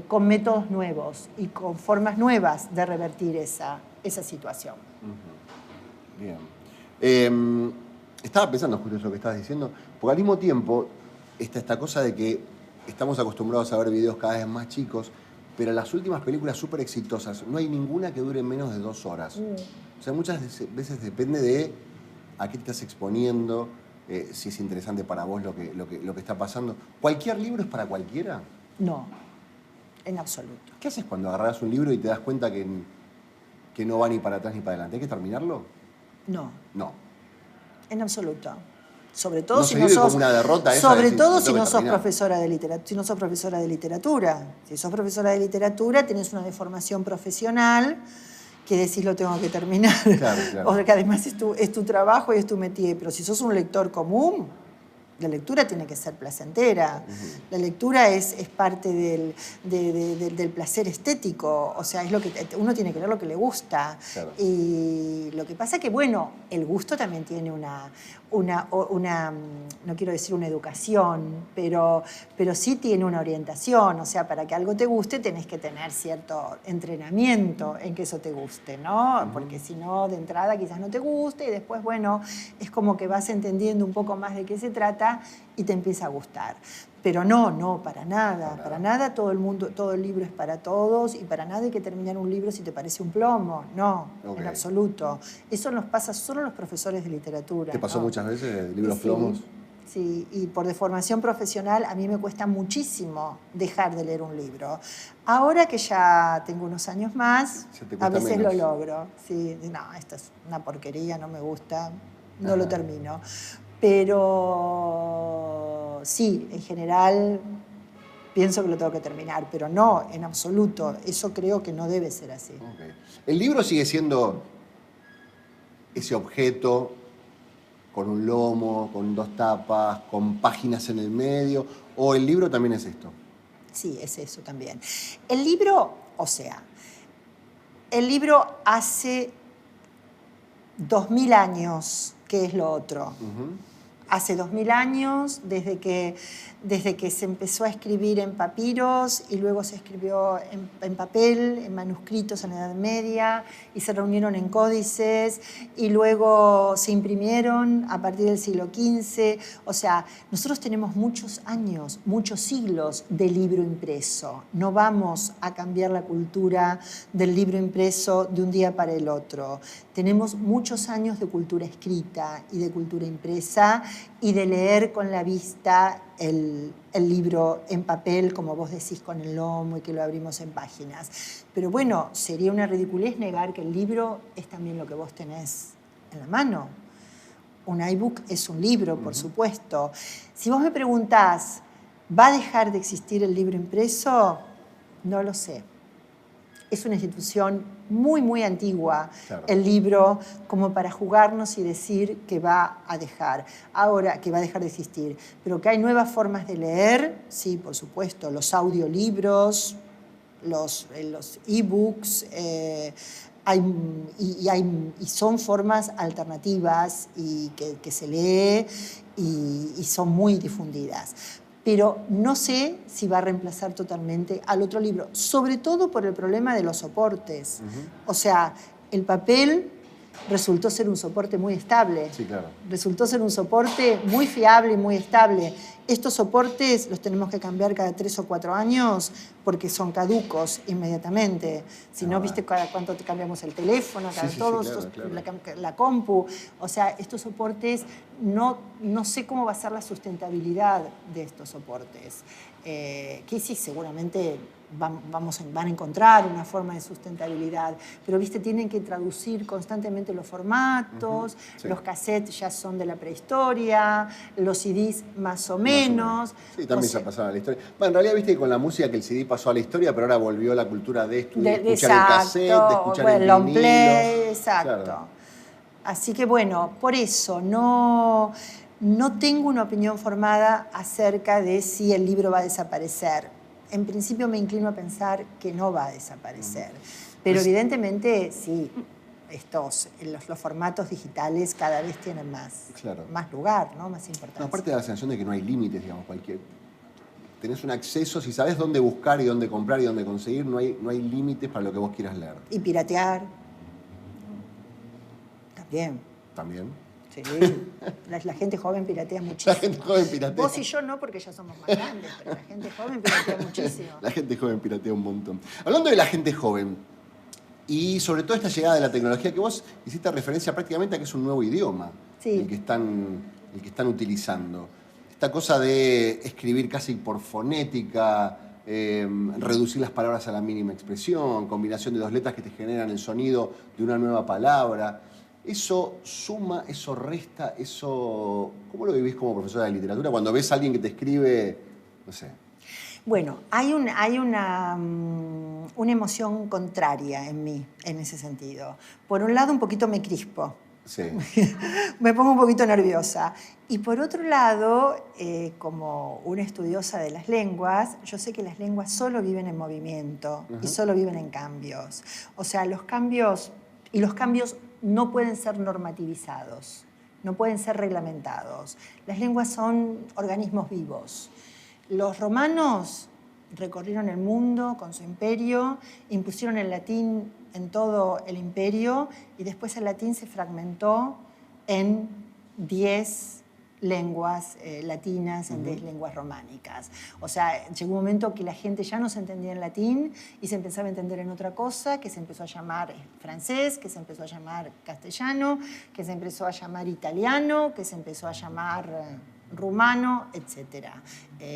con métodos nuevos y con formas nuevas de revertir esa situación. Bien. Estaba pensando justo eso que estabas diciendo, porque al mismo tiempo está esta cosa de que estamos acostumbrados a ver videos cada vez más chicos, pero las últimas películas súper exitosas, no hay ninguna que dure menos de 2 horas. O sea, muchas veces depende de a qué te estás exponiendo, si es interesante para vos lo que está pasando. ¿Cualquier libro es para cualquiera? No, en absoluto. ¿Qué haces cuando agarrás un libro y te das cuenta que no va ni para atrás ni para adelante? ¿Hay que terminarlo? No. No. En absoluto. Sobre todo no si no sos como una derrota sobre decir, todo si no sos profesora de literatura, si sos profesora de literatura, tenés una deformación profesional que decís lo tengo que terminar. Claro. O sea, que además es tu trabajo y es tu métier. Pero si sos un lector común, la lectura tiene que ser placentera. La lectura es parte del placer estético. O sea, es lo que uno tiene que leer lo que le gusta. Claro. Y lo que pasa que, bueno, el gusto también tiene una no quiero decir una educación, pero sí tiene una orientación. O sea, para que algo te guste tenés que tener cierto entrenamiento en que eso te guste, ¿no? Porque si no, de entrada quizás no te guste y después, bueno, es como que vas entendiendo un poco más de qué se trata y te empieza a gustar. Pero no, para nada todo el libro es para todos y para nada hay que terminar un libro si te parece un plomo, no, en absoluto. Eso nos pasa solo a los profesores de literatura. ¿Te pasó muchas veces libros plomos? Sí, y por deformación profesional a mí me cuesta muchísimo dejar de leer un libro. Ahora que ya tengo unos años más, a veces lo logro. Sí, no, esta es una porquería, no me gusta, no lo termino. Pero sí, en general pienso que lo tengo que terminar, pero no, en absoluto. Eso creo que no debe ser así. Okay. ¿El libro sigue siendo ese objeto con un lomo, con 2 tapas, con páginas en el medio? ¿O el libro también es esto? Sí, es eso también. El libro, el libro hace 2000 años, ¿qué es lo otro? Hace 2000 años, desde que se empezó a escribir en papiros y luego se escribió en papel, en manuscritos en la Edad Media, y se reunieron en códices, y luego se imprimieron a partir del siglo XV. O sea, nosotros tenemos muchos años, muchos siglos de libro impreso. No vamos a cambiar la cultura del libro impreso de un día para el otro. Tenemos muchos años de cultura escrita y de cultura impresa y de leer con la vista el libro en papel, como vos decís, con el lomo y que lo abrimos en páginas. Pero bueno, sería una ridiculez negar que el libro es también lo que vos tenés en la mano. Un iBook es un libro, por supuesto. Si vos me preguntás, ¿va a dejar de existir el libro impreso? No lo sé. Es una institución muy, muy antigua, claro, el libro, como para jugarnos y decir que va a dejar. Ahora, que va a dejar de existir. Pero que hay nuevas formas de leer, sí, por supuesto. Los audiolibros, los ebooks, y son formas alternativas y que se lee y son muy difundidas. Pero no sé si va a reemplazar totalmente al otro libro, sobre todo por el problema de los soportes. O sea, el papel resultó ser un soporte muy estable. Sí, claro. Resultó ser un soporte muy fiable y muy estable. Estos soportes los tenemos que cambiar cada 3 o 4 años porque son caducos inmediatamente. Si no, viste cada cuánto te cambiamos el teléfono, cada todos, claro. La compu. O sea, estos soportes, no sé cómo va a ser la sustentabilidad de estos soportes. Que sí, seguramente van a encontrar una forma de sustentabilidad, pero viste, tienen que traducir constantemente los formatos, sí, los cassettes ya son de la prehistoria, los CDs más o menos. Sí, también se ha pasado a la historia. Bueno, en realidad viste que con la música que el CD pasó a la historia, pero ahora volvió la cultura de escuchar el cassette, de escuchar el long vinilo. Play, exacto. Claro. Así que bueno, por eso no tengo una opinión formada acerca de si el libro va a desaparecer. En principio me inclino a pensar que no va a desaparecer. Pero evidentemente sí, los formatos digitales cada vez tienen más lugar, ¿no? Más importancia. No, aparte de la sensación de que no hay límites, digamos, tenés un acceso, si sabés dónde buscar y dónde comprar y dónde conseguir, no hay límites para lo que vos quieras leer. Y piratear. También. Sí, la gente joven piratea muchísimo. La gente joven piratea. Vos y yo no, porque ya somos más grandes, pero la gente joven piratea muchísimo. La gente joven piratea un montón. Hablando de la gente joven, y sobre todo esta llegada de la tecnología, que vos hiciste referencia prácticamente a que es un nuevo idioma, sí, el que están utilizando. Esta cosa de escribir casi por fonética, reducir las palabras a la mínima expresión, combinación de 2 letras que te generan el sonido de una nueva palabra. ¿Eso suma, eso resta, eso... ¿Cómo lo vivís como profesora de literatura cuando ves a alguien que te escribe, no sé? Bueno, hay una emoción contraria en mí, en ese sentido. Por un lado, un poquito me crispo. Sí. Me pongo un poquito nerviosa. Y por otro lado, como una estudiosa de las lenguas, yo sé que las lenguas solo viven en movimiento y solo viven en cambios. O sea, los cambios no pueden ser normativizados, no pueden ser reglamentados. Las lenguas son organismos vivos. Los romanos recorrieron el mundo con su imperio, impusieron el latín en todo el imperio y después el latín se fragmentó en 10 lenguas latinas, en 10 lenguas románicas. O sea, llegó un momento que la gente ya no se entendía en latín y se empezaba a entender en otra cosa, que se empezó a llamar francés, que se empezó a llamar castellano, que se empezó a llamar italiano, que se empezó a llamar rumano, etc.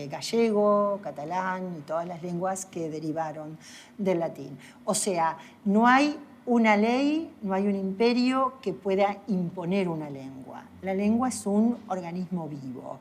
Gallego, catalán y todas las lenguas que derivaron del latín. O sea, no hay una ley, no hay un imperio que pueda imponer una lengua. La lengua es un organismo vivo.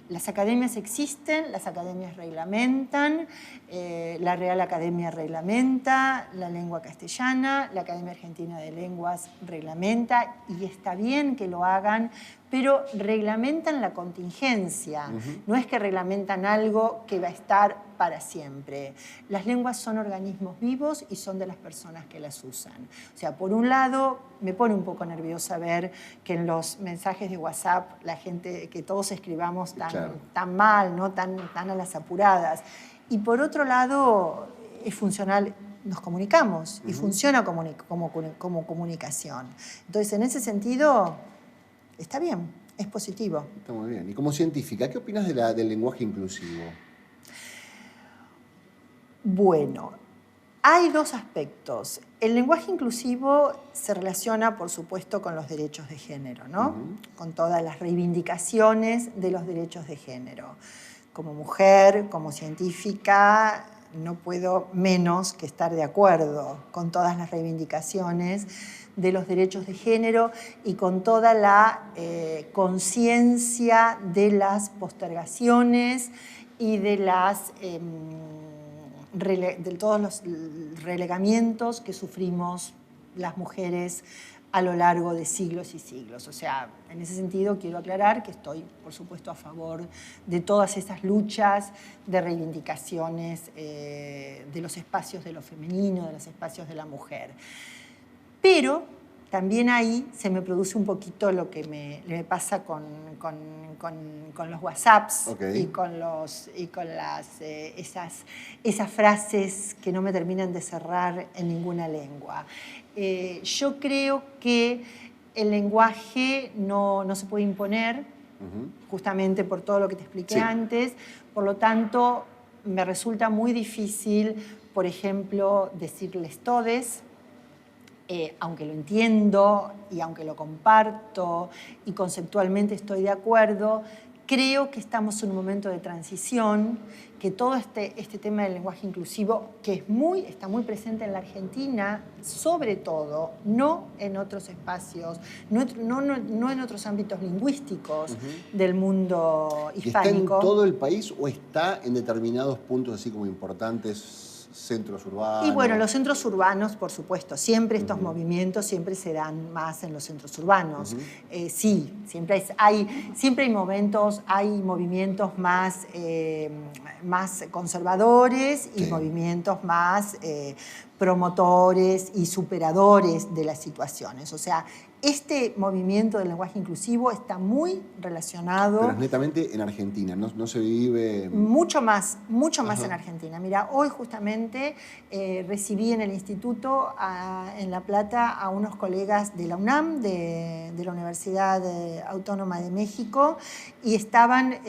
Las academias existen, las academias reglamentan, la Real Academia reglamenta la lengua castellana, la Academia Argentina de Lenguas reglamenta, y está bien que lo hagan, pero reglamentan la contingencia. No es que reglamentan algo que va a estar para siempre. Las lenguas son organismos vivos y son de las personas que las usan. O sea, por un lado, me pone un poco nerviosa ver que en los mensajes de WhatsApp la gente, que todos escribamos tan mal, ¿no? tan a las apuradas. Y por otro lado, es funcional, nos comunicamos y funciona como comunicación. Entonces, en ese sentido, está bien, es positivo. Está muy bien. Y como científica, ¿qué opinas del lenguaje inclusivo? Bueno, Hay dos aspectos. El lenguaje inclusivo se relaciona, por supuesto, con los derechos de género, ¿no? Con todas las reivindicaciones de los derechos de género. Como mujer, como científica, no puedo menos que estar de acuerdo con todas las reivindicaciones de los derechos de género y con toda la conciencia de las postergaciones y de todos los relegamientos que sufrimos las mujeres a lo largo de siglos y siglos. O sea, en ese sentido quiero aclarar que estoy, por supuesto, a favor de todas esas luchas de reivindicaciones de los espacios de lo femenino, de los espacios de la mujer. Pero también ahí se me produce un poquito lo que me pasa con los WhatsApps y con esas frases que no me terminan de cerrar en ninguna lengua. Yo creo que el lenguaje no se puede imponer, justamente por todo lo que te expliqué antes. Por lo tanto, me resulta muy difícil, por ejemplo, decirles todes, aunque lo entiendo y aunque lo comparto y conceptualmente estoy de acuerdo, creo que estamos en un momento de transición, que todo este tema del lenguaje inclusivo, que está muy presente en la Argentina, sobre todo, no en otros espacios, no en otros ámbitos lingüísticos del mundo hispánico. ¿Está en todo el país o está en determinados puntos así como importantes? Centros urbanos. Y bueno, los centros urbanos, por supuesto, siempre estos movimientos siempre se dan más en los centros urbanos. Sí, siempre hay momentos, hay movimientos más conservadores y movimientos más promotores y superadores de las situaciones. O sea, este movimiento del lenguaje inclusivo está muy relacionado... Pero es netamente en Argentina, no se vive... Mucho más en Argentina. Mira, hoy justamente recibí en el instituto en La Plata a unos colegas de la UNAM, de la Universidad Autónoma de México, y estaban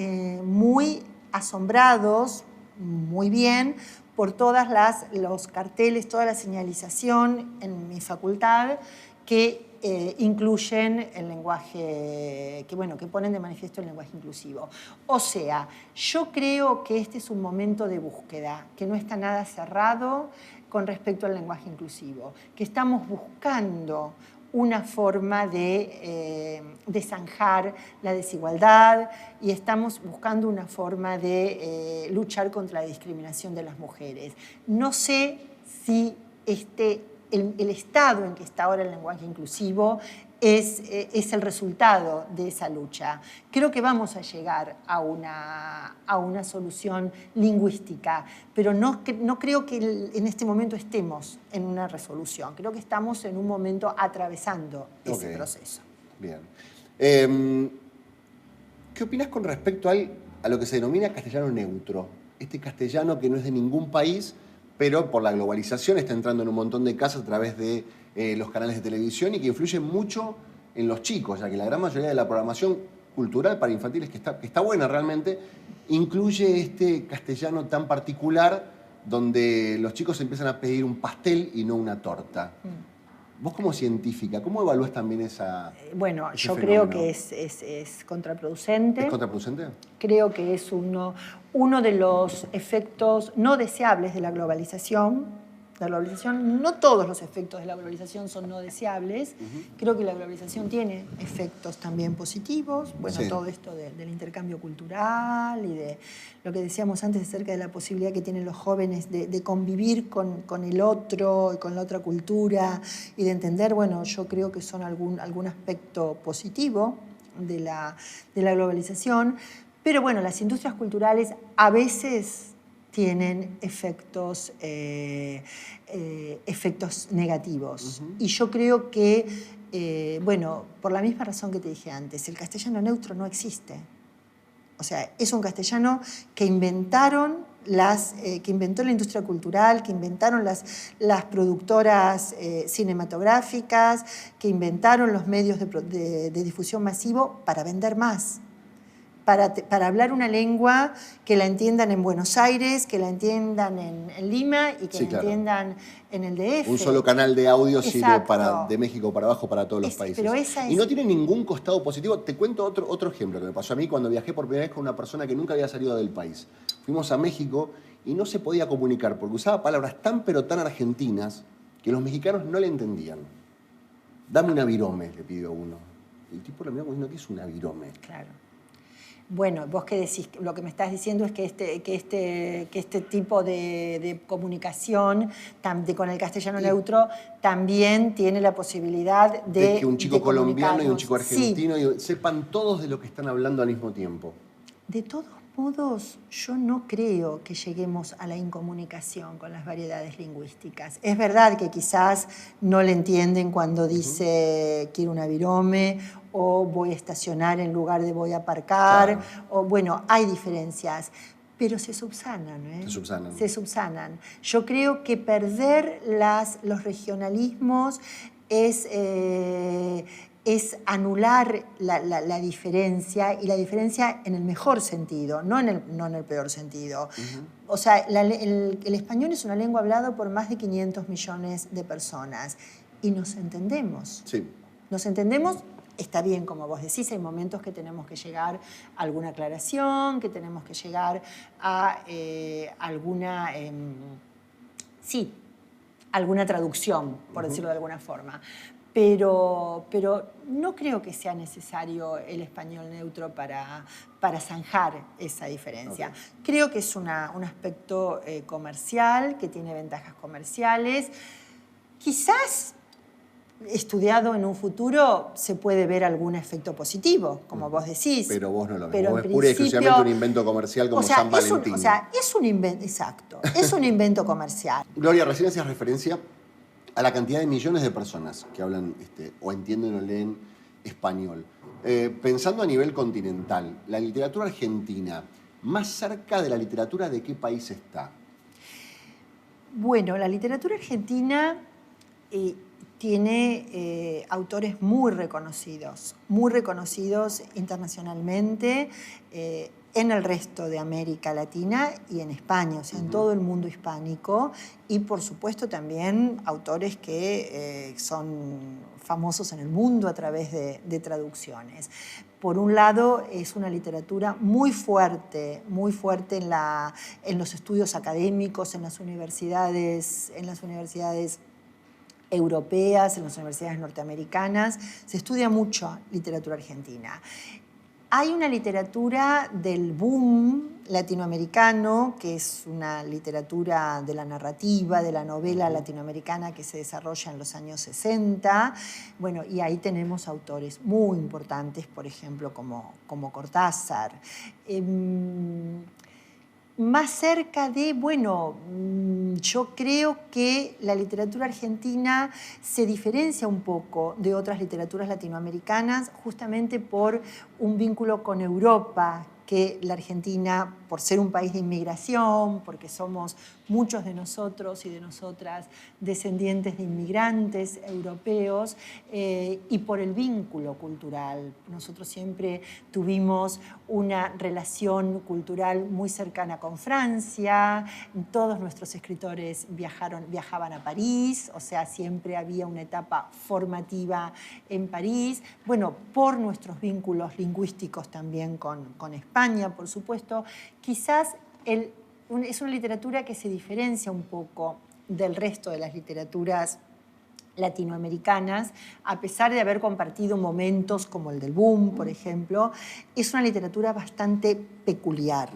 muy asombrados, muy bien, por todos los carteles, toda la señalización en mi facultad que incluyen el lenguaje, que ponen de manifiesto el lenguaje inclusivo. O sea, yo creo que este es un momento de búsqueda, que no está nada cerrado con respecto al lenguaje inclusivo, que estamos buscando una forma de zanjar la desigualdad y estamos buscando una forma de luchar contra la discriminación de las mujeres. No sé si el estado en que está ahora el lenguaje inclusivo es el resultado de esa lucha. Creo que vamos a llegar a una solución lingüística, pero no creo que en este momento estemos en una resolución. Creo que estamos en un momento atravesando ese proceso. Bien. ¿Qué opinas con respecto a lo que se denomina castellano neutro? Este castellano que no es de ningún país, pero por la globalización está entrando en un montón de casas a través de los canales de televisión y que influye mucho en los chicos, ya que la gran mayoría de la programación cultural para infantiles, que está buena realmente, incluye este castellano tan particular donde los chicos empiezan a pedir un pastel y no una torta. Vos como científica, ¿cómo evalúas también esa Bueno, ese yo fenómeno? creo que es contraproducente. ¿Es contraproducente? Creo que es uno de los efectos no deseables de la globalización. No todos los efectos de la globalización son no deseables. Creo que la globalización tiene efectos también positivos. Bueno, todo esto del intercambio cultural y de lo que decíamos antes acerca de la posibilidad que tienen los jóvenes de convivir con el otro, con la otra cultura y de entender, bueno, yo creo que son algún aspecto positivo de la globalización. Pero bueno, las industrias culturales a veces tienen efectos negativos. Y yo creo que, por la misma razón que te dije antes, el castellano neutro no existe. O sea, es un castellano que inventaron que inventó la industria cultural, que inventaron las productoras cinematográficas, que inventaron los medios de difusión masivo para vender más. para hablar una lengua que la entiendan en Buenos Aires, que la entiendan en Lima y que Sí, la claro. entiendan en el DF. Un solo canal de audio sirve Exacto. de México para abajo para todos los países. Pero esa Y es... no tiene ningún costado positivo. Te cuento otro ejemplo que me pasó a mí cuando viajé por primera vez con una persona que nunca había salido del país. Fuimos a México y no se podía comunicar porque usaba palabras tan pero tan argentinas que los mexicanos no le entendían. Dame una virome, le pidió uno. El tipo lo miró como diciendo, ¿qué es una virome? Claro. Bueno, vos que decís, lo que me estás diciendo es que este tipo de comunicación con el castellano neutro también tiene la posibilidad de que un chico colombiano y un chico Sí. argentino sepan todos de lo que están hablando al mismo tiempo. De todos modos, yo no creo que lleguemos a la incomunicación con las variedades lingüísticas. Es verdad que quizás no le entienden cuando dice quiero una virome o voy a estacionar en lugar de voy a aparcar. Claro. O, bueno, hay diferencias, pero se subsanan. Se subsanan. Yo creo que perder los regionalismos es anular la diferencia, y la diferencia en el mejor sentido, no en el peor sentido. O sea, el español es una lengua hablada por más de 500 millones de personas y nos entendemos. Sí. Nos entendemos. Está bien, como vos decís, hay momentos que tenemos que llegar a alguna aclaración, que tenemos que llegar a alguna traducción, por decirlo de alguna forma. Pero no creo que sea necesario el español neutro para zanjar esa diferencia. Okay. Creo que es un aspecto comercial, que tiene ventajas comerciales. Quizás, estudiado en un futuro, se puede ver algún efecto positivo, como vos decís. Pero vos no lo ves. Vos es pura y exclusivamente un invento comercial como San Valentín. Es un invento, exacto. Es un invento comercial. Gloria, recién hacías referencia a la cantidad de millones de personas que hablan o entienden o leen español. Pensando a nivel continental, la literatura argentina, ¿más cerca de la literatura de qué país está? Bueno, la literatura argentina tiene autores muy reconocidos internacionalmente, en el resto de América Latina y en España, o sea, en todo el mundo hispánico, y por supuesto también autores que son famosos en el mundo a través de traducciones. Por un lado, es una literatura muy fuerte en los estudios académicos, en las universidades europeas, en las universidades norteamericanas. Se estudia mucho literatura argentina. Hay una literatura del boom latinoamericano, que es una literatura de la narrativa, de la novela latinoamericana que se desarrolla en los años 60. Bueno, y ahí tenemos autores muy importantes, por ejemplo, como Cortázar. Más cerca yo creo que la literatura argentina se diferencia un poco de otras literaturas latinoamericanas justamente por un vínculo con Europa, que la Argentina, por ser un país de inmigración, porque somos muchos de nosotros y de nosotras descendientes de inmigrantes europeos, y por el vínculo cultural. Nosotros siempre tuvimos una relación cultural muy cercana con Francia, todos nuestros escritores viajaban a París, o sea, siempre había una etapa formativa en París, bueno, por nuestros vínculos lingüísticos también con España, por supuesto. Quizás es una literatura que se diferencia un poco del resto de las literaturas latinoamericanas, a pesar de haber compartido momentos como el del boom, por ejemplo. Es una literatura bastante peculiar.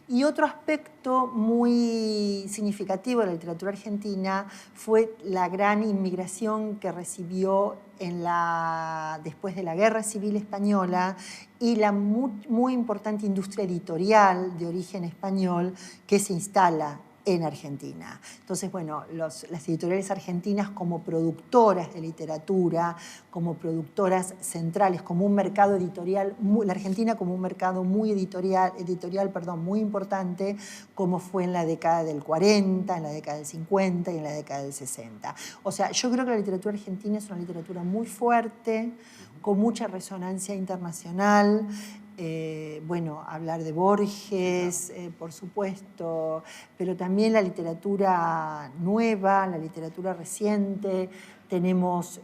Y otro aspecto muy significativo de la literatura argentina fue la gran inmigración que recibió después de la Guerra Civil Española y la muy importante industria editorial de origen español que se instala en Argentina. Entonces, bueno, las editoriales argentinas como productoras de literatura, como productoras centrales, como un mercado editorial, la Argentina como un mercado muy muy importante, como fue en la década del 40, en la década del 50 y en la década del 60. O sea, yo creo que la literatura argentina es una literatura muy fuerte, con mucha resonancia internacional, bueno, hablar de Borges, por supuesto, pero también la literatura nueva, la literatura reciente. Tenemos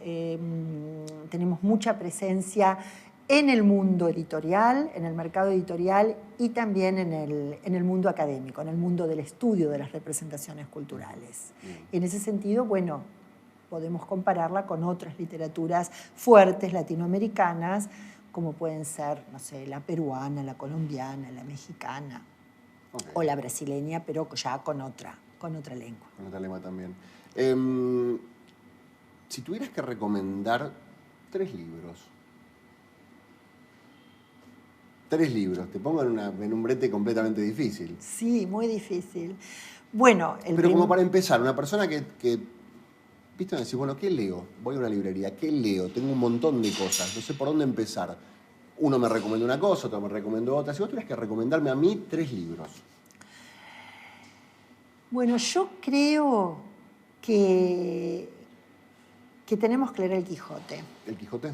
mucha presencia en el mundo editorial, en el mercado editorial y también en el mundo académico, en el mundo del estudio de las representaciones culturales. En ese sentido, bueno, podemos compararla con otras literaturas fuertes latinoamericanas, como pueden ser, no sé, la peruana, la colombiana, la mexicana, o la brasileña, pero ya con otra lengua. Con otra lengua también. Si tuvieras que recomendar 3 libros, te pongo en un brete completamente difícil. Sí, muy difícil. Bueno, pero como para empezar, una persona que viste, decís, bueno, ¿qué leo? Voy a una librería, ¿qué leo? Tengo un montón de cosas, no sé por dónde empezar. Uno me recomendó una cosa, otro me recomendó otra. Si vos tuvieras que recomendarme a mí 3 libros. Bueno, yo creo que tenemos que leer El Quijote. ¿El Quijote?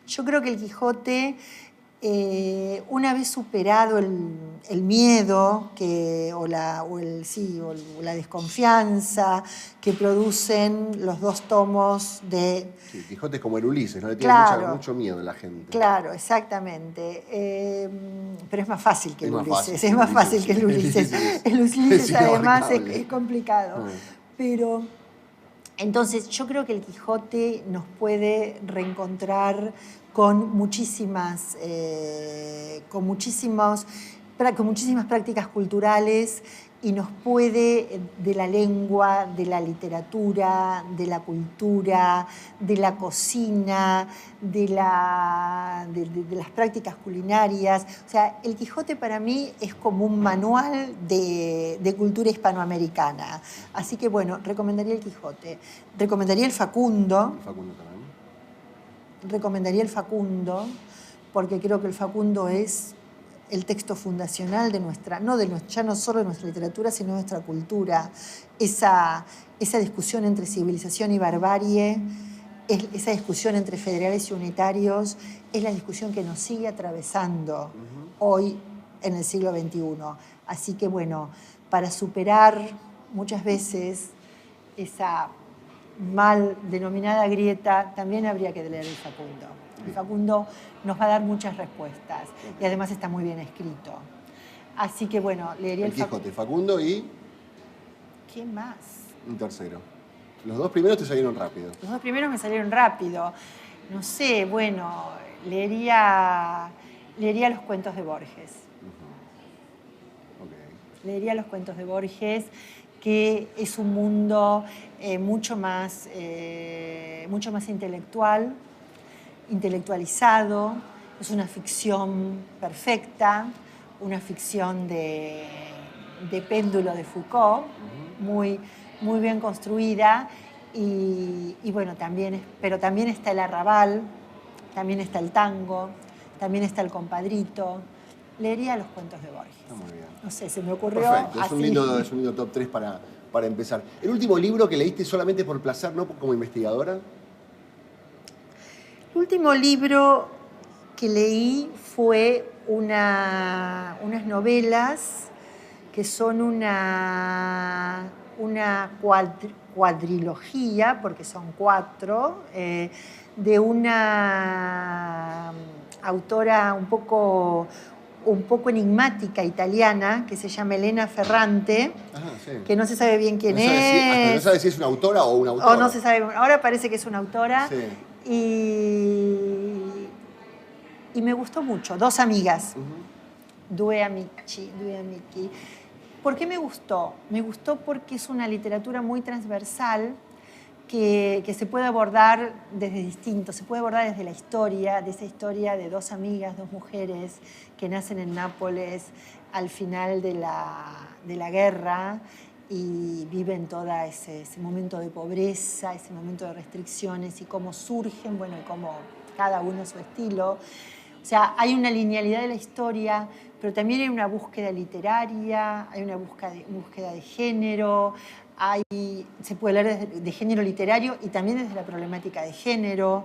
Yo creo que El Quijote, una vez superado el miedo o la desconfianza que producen los 2 tomos de... Sí, el Quijote es como el Ulises, ¿no? Le tiene mucho miedo a la gente. Claro, exactamente. Pero es más fácil que el Ulises. Es más fácil que el Ulises. El Ulises además es complicado. Pero entonces yo creo que el Quijote nos puede reencontrar con muchísimas prácticas culturales y nos puede, de la lengua, de la literatura, de la cultura, de la cocina, de las prácticas culinarias. O sea, el Quijote para mí es como un manual de cultura hispanoamericana. Así que, bueno, recomendaría el Quijote. Recomendaría el Facundo. El Facundo también. Recomendaría el Facundo, porque creo que el Facundo es el texto fundacional de ya no solo de nuestra literatura, sino de nuestra cultura. Esa discusión entre civilización y barbarie, esa discusión entre federales y unitarios, es la discusión que nos sigue atravesando hoy en el siglo XXI. Así que, bueno, para superar muchas veces esa mal denominada grieta, también habría que leer el Facundo. El Facundo nos va a dar muchas respuestas y además está muy bien escrito. Así que, bueno, leería el Quijote, Facundo y... ¿Qué más? Un tercero. Los 2 primeros te salieron rápido. Los 2 primeros me salieron rápido. No sé, bueno, leería los cuentos de Borges. Leería los cuentos de Borges, que es un mundo mucho más intelectualizado, es una ficción perfecta, una ficción de péndulo de Foucault, muy, muy bien construida, y bueno, pero también está el arrabal, también está el tango, también está el compadrito. Leería los cuentos de Borges. Está muy bien. No sé, se me ocurrió. Perfecto, así. Es un lindo top 3 para empezar. ¿El último libro que leíste solamente por placer, no como investigadora? El último libro que leí fue unas novelas que son una cuadrilogía, porque son 4, de una autora un poco enigmática italiana que se llama Elena Ferrante. Ajá, sí. Que no se sabe bien quién es. Hasta no sabe si es una autora o un autor. O no se sabe. Ahora parece que es una autora. Sí. Y me gustó mucho. 2 amigas. Due amici. ¿Por qué me gustó? Me gustó porque es una literatura muy transversal que se puede abordar se puede abordar desde la historia, de esa historia de 2 amigas, 2 mujeres que nacen en Nápoles al final de la guerra y viven todo ese momento de pobreza, ese momento de restricciones y cómo surgen, bueno, y cómo cada uno a su estilo. O sea, hay una linealidad de la historia, pero también hay una búsqueda literaria, hay una búsqueda de género, se puede leer de género literario y también desde la problemática de género.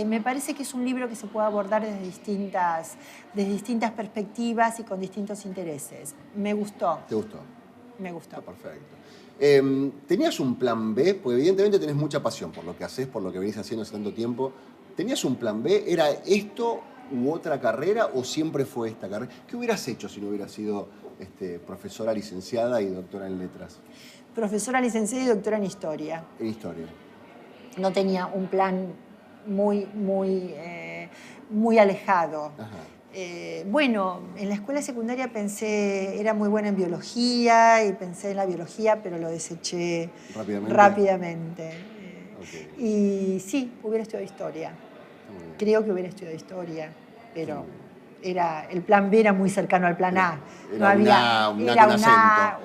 Me parece que es un libro que se puede abordar desde distintas perspectivas y con distintos intereses. Me gustó. ¿Te gustó? Me gustó. Está perfecto. ¿Tenías un plan B? Porque evidentemente tenés mucha pasión por lo que haces, por lo que venís haciendo hace tanto tiempo. ¿Tenías un plan B? ¿Era esto u otra carrera o siempre fue esta carrera? ¿Qué hubieras hecho si no hubieras sido profesora licenciada y doctora en letras? Profesora licenciada y doctora en historia. En historia. No tenía un plan muy alejado. Bueno, en la escuela secundaria era muy buena en biología y pensé en la biología, pero lo deseché rápidamente. Okay. Y sí, hubiera estudiado historia. Creo que hubiera estudiado historia, pero el plan B era muy cercano al plan A. Era una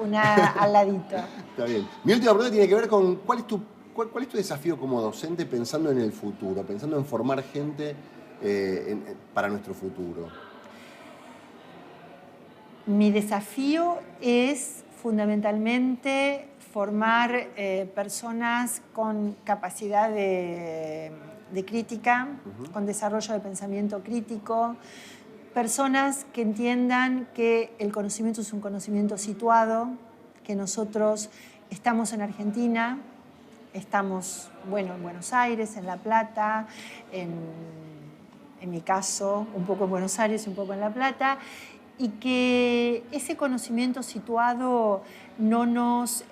al ladito. Está bien. Mi última pregunta tiene que ver con ¿cuál es tu desafío como docente pensando en el futuro, pensando en formar gente para nuestro futuro? Mi desafío es fundamentalmente formar personas con capacidad de crítica, con desarrollo de pensamiento crítico, personas que entiendan que el conocimiento es un conocimiento situado, que nosotros estamos en Argentina, estamos, en Buenos Aires, en La Plata, en mi caso, un poco en Buenos Aires y un poco en La Plata, y que ese conocimiento situado no nos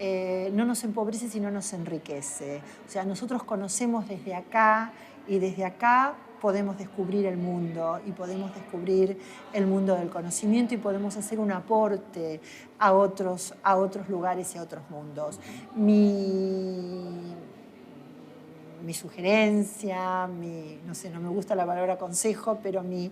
empobrece, sino nos enriquece. O sea, nosotros conocemos desde acá y desde acá podemos descubrir el mundo y podemos descubrir el mundo del conocimiento y podemos hacer un aporte a otros lugares y a otros mundos. Mi sugerencia, no me gusta la palabra consejo, pero mi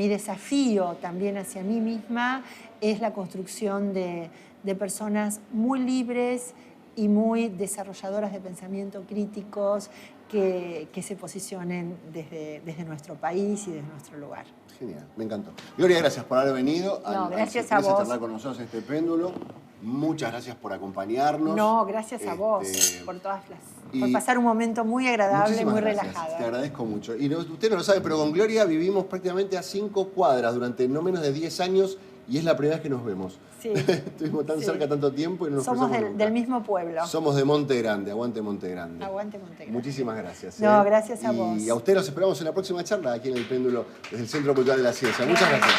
desafío también hacia mí misma es la construcción de personas muy libres y muy desarrolladoras de pensamiento críticos que se posicionen desde nuestro país y desde nuestro lugar. Genial, me encantó. Gloria, gracias por haber venido. Gracias a vos. Charlar con nosotros este péndulo. Muchas gracias por acompañarnos. No, gracias a vos por por pasar un momento muy agradable, muy relajado. Te agradezco mucho. Y usted no lo sabe, pero con Gloria vivimos prácticamente a 5 cuadras durante no menos de 10 años y es la primera vez que nos vemos. Sí. Estuvimos tan cerca tanto tiempo y no nos Somos del mismo pueblo. Somos de Monte Grande, aguante Monte Grande. Aguante Monte Grande. Muchísimas gracias. No, gracias a vos. Y a ustedes los esperamos en la próxima charla aquí en El Péndulo desde el Centro Cultural de la Ciencia. Muchas gracias.